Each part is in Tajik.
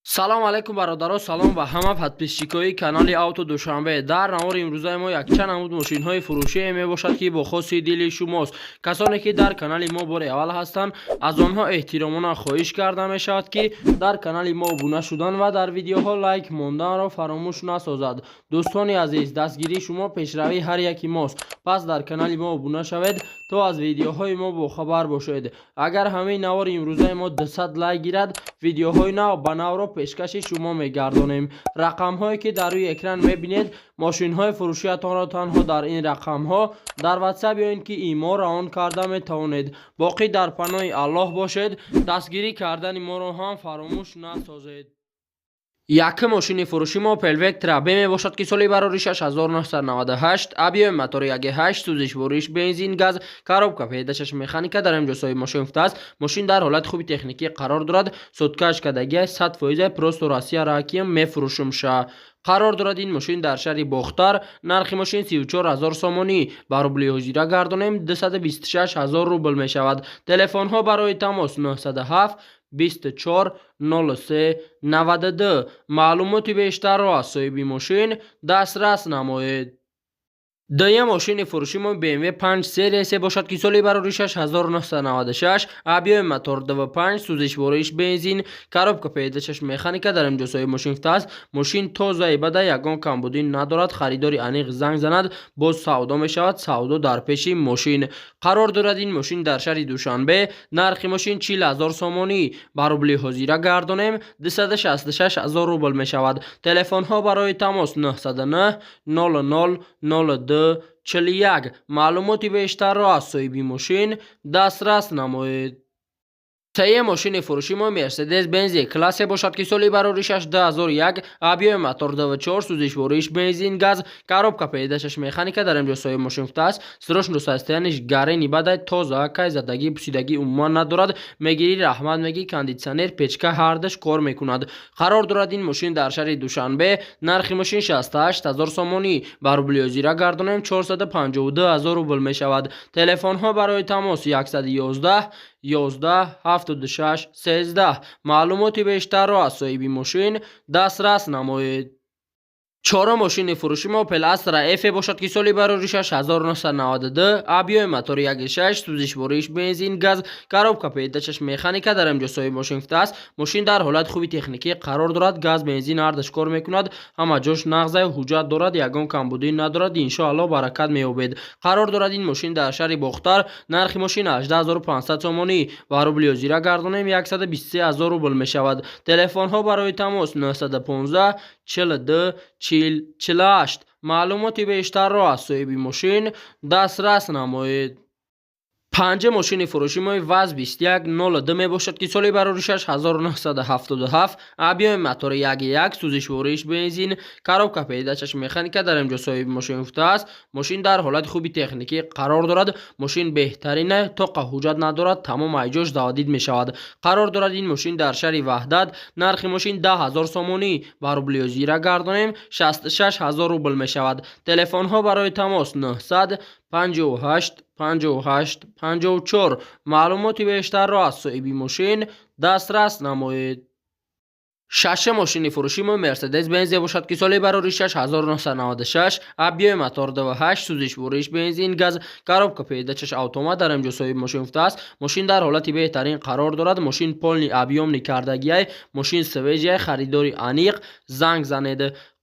салом алайкум бародаро, салом ба ҳама подписчикои канали Авто Душанбе. Дар навори имрӯзаи мо якчанд намуд мошинҳои фурӯшие мебошад ки бо хоси дили шумост. Касоне ки дар канали мо бори аввал ҳастанд, аз онҳо эҳтиромона хоҳиш карда мешавад ки дар канали мо обуна шудан ва дар видеоҳо лайк монданро фаромӯш насозад. дӯстони азиз, дастгирии шумо пешравии ҳар яки мост. пас дар канали мо обуна шавед то аз видеоҳои мо бохабар бошед. агар ҳамаи навори имрӯзаи мо 200 лайк гирад, видеоҳои нав ба навро пешкаши шумо мегардонем. рақамҳое ки дар рӯи экран мебинед, мошинҳои фурӯшиятонро танҳо дар ин рақамҳо дар ватсап ё ин ки имо раон карда метавонед. боқӣ дар паноҳи аллоҳ бошед. дастгирӣ кардани моро ҳам фаромӯш насозед. якум мошини фурӯши мо Opel Vectra B мебошад ки соли барори 6998, объеми мотори 1.8, сӯзиш вориш бензин газ, коробка пеҳдашаш механика дар имҷосои мошин футаст. мошин дар ҳолати хуби техникӣ қарор дорад. соткааш кадагиаш 100% просто Россия раким мефурӯшумша. қарор дорад ин мошин дар шаҳри Бохтар. нархи мошин 34000 сомонӣ ба рубли ҳозира гардонем 226000 рубл мешавад. телефонҳо барои тамос 907 24 03 92. маълумоти бештарро аз соҳиби мошин дастрас намоед. дуюм мошини фурӯши мо BMW 5 сериясе бошад ки соли барори 6996, объеми мотор DV5, сӯзиш вориш бензин, коробка пеҳдашаш механика дар имҷосои мошин футаст. мошин тозаи бада ягон камбудӣ надорад. харидори аниқ занг занад, боз савдо мешавад. савдо дар пеши мошин. қарор дорад ин мошин дар шаҳри Душанбе. нархи мошин 40000 сомонӣ ба рубли ҳозира гардонем 266000 рубл мешавад. телефонҳо барои тамос 909 00 02 41. маълумоти бештарро аз соҳиби мошин дастрас намоед. сеюм мошини фурӯши мо Mercedes-Benz E-классе бошад ки соли барори 6 2001, объеми мотор DV4, сӯзиш вориш бензин газ, коробка пеҳдашаш механика дар имҷосои мошин футаст. срочно состояниш гарени бадай тоза, кай задагӣ пусидагӣ умуман надорад. мегирӣ раҳмат мегӣ, кондитсионер печка ҳардаш кор мекунад. қарор дорад ин мошин дар шаҳри Душанбе. нархи мошин 68000 сомонӣ ба рубли ҳозира гардонем 452000 рубл мешавад. телефонҳо барои тамос 111 11 76 13. маълумоти бештарро аз соҳиби мошин дастрас намоед. чорум мошини фурӯши мо Opel Astra F бошад ки соли барори 6992, объеми мотори 1.6, сӯзиш вориш бензин газ, коробка пеҳдашаш механика дар имҷосои мошин футаст. мошин дар ҳолати хуби техникӣ қарор дорад. газ бензин ҳардаш кор мекунад. ҳама ҷош нағзаю ҳуҷҷат дорад. ягон камбудӣ надорад. иншоаллоҳ баракат меёбед. қарор дорад ин мошин дар шаҳри Бохтар. нархи мошин 18500 сомонӣ ба рубли ҳозира гардонем 123000 рубл мешавад. телефонҳо барои тамос 915 42 40 48. маълумоти бештарро аз соҳиби мошин дастрас намоед. панҷум мошини фурӯши мо ВАЗ 2102 мебошад ки соли барори 6977, объеми мотори 1.1, сӯзиш вориш бензин, коробка пеҳдашаш механика дар имҷосои мошин футаст. мошин дар ҳолати хуби техникӣ қарор дорад. мошин беҳтарина, тоқа ҳуҷҷат надорад. тамом айҷош заводид мешавад. қарор дорад ин мошин дар шаҳри Ваҳдат. нархи мошин 10000 сомонӣ ба рубли ҳозира гардонем 66000 рубл мешавад. телефонҳо барои тамос 900 58 58 54. маълумоти бештарро аз соҳиби мошин дастрас намоед. шашум мошини фурӯши мо Mercedes-Benz бошад ки соли барори 6996, объеми мотор DV8, сӯзиш вориш бензин газ, коробка пеҳдашаш автомат дар имҷосои мошин футаст. мошин дар ҳолати беҳтарин қарор дорад. мошин полни объемни кардагиай, мошин свежияй, харидори аниқ, занг занед.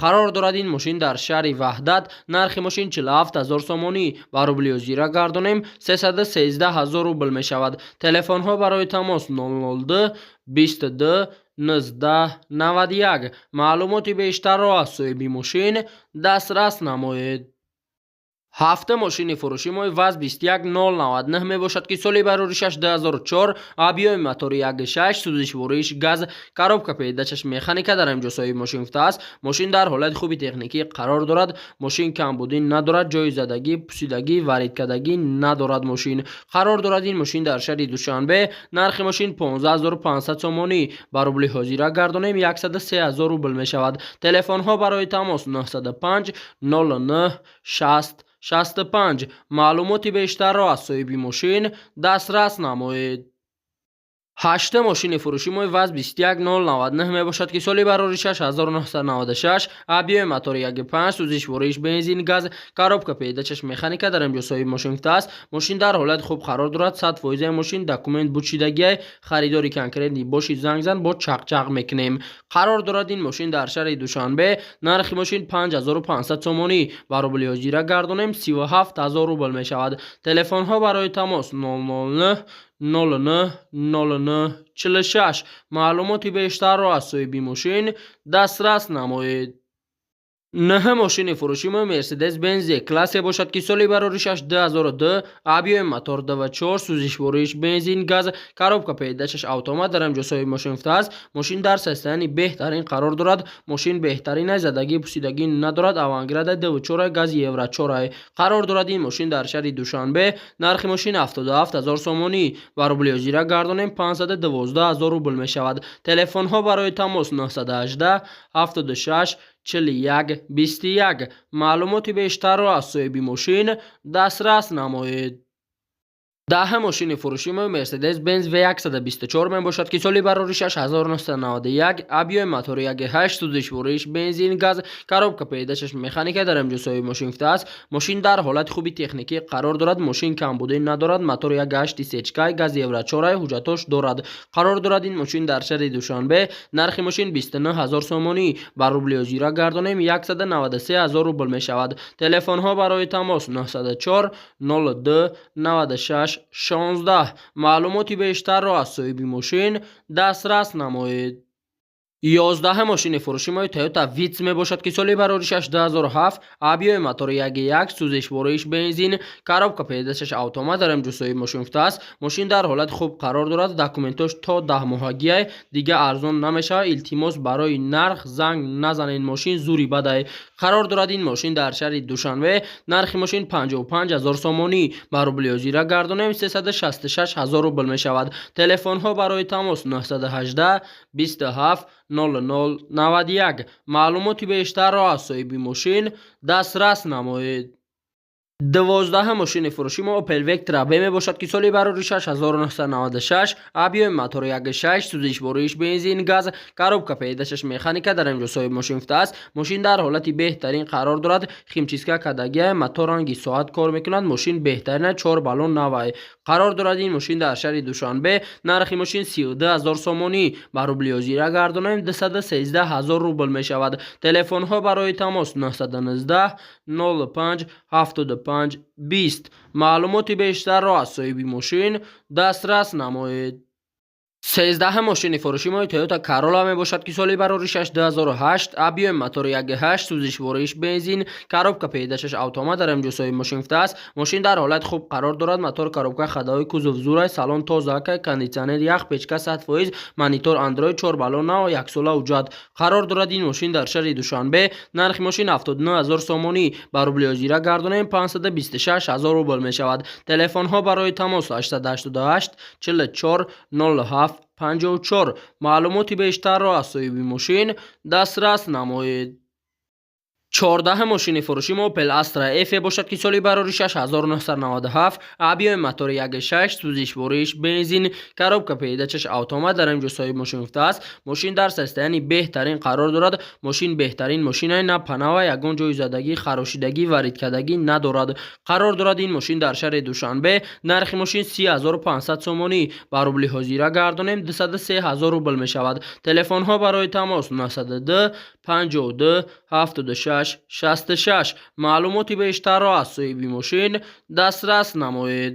қарор дорад ин мошин дар шаҳри Ваҳдат. нархи мошин 47000 сомонӣ ба рубли ҳозира гардонем 313000 рубл мешавад. телефонҳо барои тамос 002 22 19 91. маълумоти бештарро аз соҳиби мошин дастрас намоед. ҳафтум мошини фурӯши мо ВАЗ 21099 мебошад ки соли барори 6 2004, объеми мотори 1.6, сӯзиш вориш газ, коробка пеҳдашаш механика дар имҷосои мошин футаст. мошин дар ҳолати хуби техникӣ қарор дорад. мошин камбудӣ надорад. ҷои задагӣ, пусидагӣ, варидкадагӣ надорад. мошин қарор дорад ин мошин дар шаҳри Душанбе. нархи мошин 15500 сомонӣ ба рубли ҳозира гардонем 103000 рубл мешавад. телефонҳо барои тамос 905 09 60 65. маълумоти бештарро аз соҳиби мошин дастрас намоед. ҳашта мошини фурӯши мои ВАЗ 21099 мебошад ки соли барори 6996 абиёи мотори 1.5 сӯзиш вориш бензин газ коробка пеҳдачаш механика дар имҷосои мошинфта аст. Мошин дар ҳолати хуб қарор дорад. 100% мошин документ бучидагиай харидори конкретни бошид занг зан бо чақчақ мекунем. қарор дорад ин мошин дар шаҳри Душанбе. нархи мошин 5500 сомонӣ ба рубли ҳозира гардонем 37000 рубл мешавад. телефонҳо барои тамос 009 09 09 46. маълумоти бештарро аз соҳиби мошин дастрас намоед. наҳа мошини фурӯши мо Mercedes Benz классе бошад ки соли бароришаш 2002 абиёи мотор 2.4 сӯзишвориш бензин газ коробка пеҳдачаш автомат дар имҷосои мошинфта аст. мошин дар состоянии беҳтарин қарор дорад. мошин беҳтаринай задагӣ пусидагӣ надорад. аванградай 2.4 гази евро 4 қарор дорад. ин мошин дар шаҳри Душанбе. нархи мошин 77000 сомонӣ ба рубли ҳозира гардонем 512000 рубл мешавад. телефонҳо барои тамос 918 76 41 21. маълумоти бештарро аз соҳиби мошин дастрас намоед. даҳа мошини фурӯши мо Mercedes Benz V124 мебошад ки соли бароришаш 1991 абиёи мотори 1.8 сӯзишвориш бензин газ коробка пеҳдачаш механика дар имҷосои мошинфта аст. мошин дар ҳолати хуби техникӣ қарор дорад. мошин камбудӣ надорад. мотори 1.8 сечкай гази евро 4 ҳуҷҷатош дорад. қарор дорад ин мошин дар шаҳри Душанбе. нархи мошин 29000 сомонӣ ба рубли ҳозира гардонем 193000 рубл мешавад. телефонҳо барои тамос 904 02 96 16. маълумоти бештарро аз соҳиби мошин дастрас намоед. 11 мошини фурӯши мои Toyota Vitz мебошад ки соли бароришаш 2007 абиёи мотори 1.1 сӯзишвориш бензин коробка пеҳдачаш автомат дар имҷосои мошинфта аст. мошин дар ҳолати хуб қарор дорад. документош то 10 моҳагиай дига арзон намешавад. илтимос барои нарх занг назанед. мошин зури бадай. қарор дорад ин мошин дар шаҳри Душанбе. нархи мошин 55000 сомонӣ ба рубли ҳозира гардонем 366000 рубл мешавад. телефонҳо барои тамос 918 27 0091. маълумоти бештарро аз соҳиби мошин дастрас намоед. 12 мошини фурӯши мо Opel Vectra B мебошад ки соли бароришаш 1996 абиёи мотори 1.6 сӯзишвориш бензин газ коробка пеҳдачаш механика дар имҷосои мошинфта аст. мошин дар ҳолати беҳтарин қарор дорад. химчистка кардагиай мотор ранги соат кор мекунад. мошин беҳтарина 4 баллон навай. қарор дорад ин мошин дар шаҳри Душанбе. нархи мошин 32000 сомонӣ ба рубли ҳозира гардонем 213000 рубл мешавад. телефонҳо барои тамос 919 05 75 20. маълумоти бештарро аз соҳиби мошин дастрас намоед. 13 мошини фурӯши мои Toyota Corolla мебошад ки соли бароришаш 2008 абиёи мотори 1.8 сӯзишвориш бензин коробка пеҳдачаш автомат дар имҷосои мошинфта аст. мошин дар ҳолати хуб қарор дорад. мотор коробка хадаҳои кузов зурай салон тозаакай кондитсионер ях печка 100%, монитор Android 4 баллон нав 1 сола ҳуҷҷат. қарор дорад ин мошин дар шаҳри Душанбе. нархи мошин 79000 сомонӣ ба рубли ҳозира гардонем 526000 рубл мешавад. телефонҳо барои тамос 888 44 07 54. маълумоти бештарро аз соҳиби мошин дастрас намоед. 14 мошини фурӯши мо Opel Astra F бошад ки соли бароришаш 1997 абиёи мотори 1.6 сӯзишвориш бензин коробка пеҳдачаш автомат дар имҷосои мошинфта аст. мошин дар состоянии беҳтарин қарор дорад. мошин беҳтарин мошинай на панава ягон ҷои задагӣ харошидагӣ варидкардагӣ надорад. қарор дорад ин мошин дар шаҳри Душанбе. нархи мошин 30500 сомонӣ ба рубли ҳозира гардонем 203000 рубл мешавад. телефонҳо барои тамос 902 52 76 66. маълумоти бештарро аз соҳиби мошин дастрас намоед.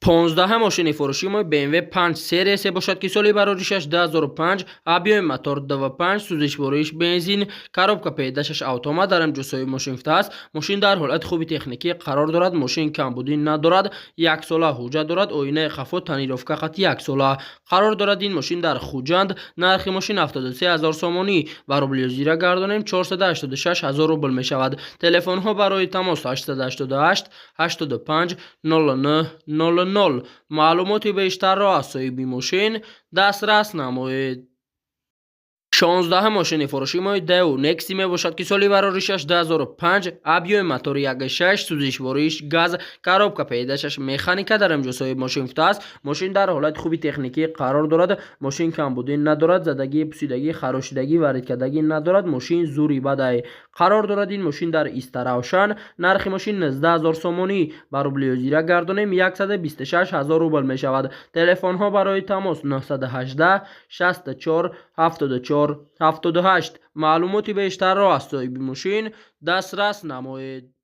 15 мошини фурӯши мои BMW 5 сериясе бошад ки соли бароришаш 2005 абиёи мотор 2.5 сӯзишвориш бензин коробка пеҳдачаш автомат дар имҷосои мошинфта аст. мошин дар ҳолати хуби техникӣ қарор дорад. мошин камбудӣ надорад. 1 сола ҳуҷҷат дорад. оинаи хафо тонировка хати 1 сола. қарор дорад ин мошин дар хуҷанд. нархи мошин 73000 сомонӣ ба рубли ҳозира гардонем 486000 рубл мешавад. телефонҳо барои тамос 888 85 09 00. маълумоти бештарро аз соҳиби мошин дастрас намоед. 16 ماشین فروشی ما دیو نکسی می باشد که سالی برارشش 2005 ابیوم موتور 1.6 سوزش واریش گاز کاروبکا پیداشش مکانیکا در امجوسای ماشین فته است. ماشین در حالت خوبی تکنیکی قرار دارد. ماشین کمبودی ندارد، زدگی پوسیدگی خراشیدگی وارد کردگی ندارد. ماشین زوری بدای قرار دارد. این ماشین در استراوشان نرخ ماشین 19000 سومونی بر روبل زیرا گردونیم 126000 روبل می شود. تلفن ها برای تماس 918 64 74 78. معلوماتی بیشتر را از صاحب ماشین دسترس نمایید.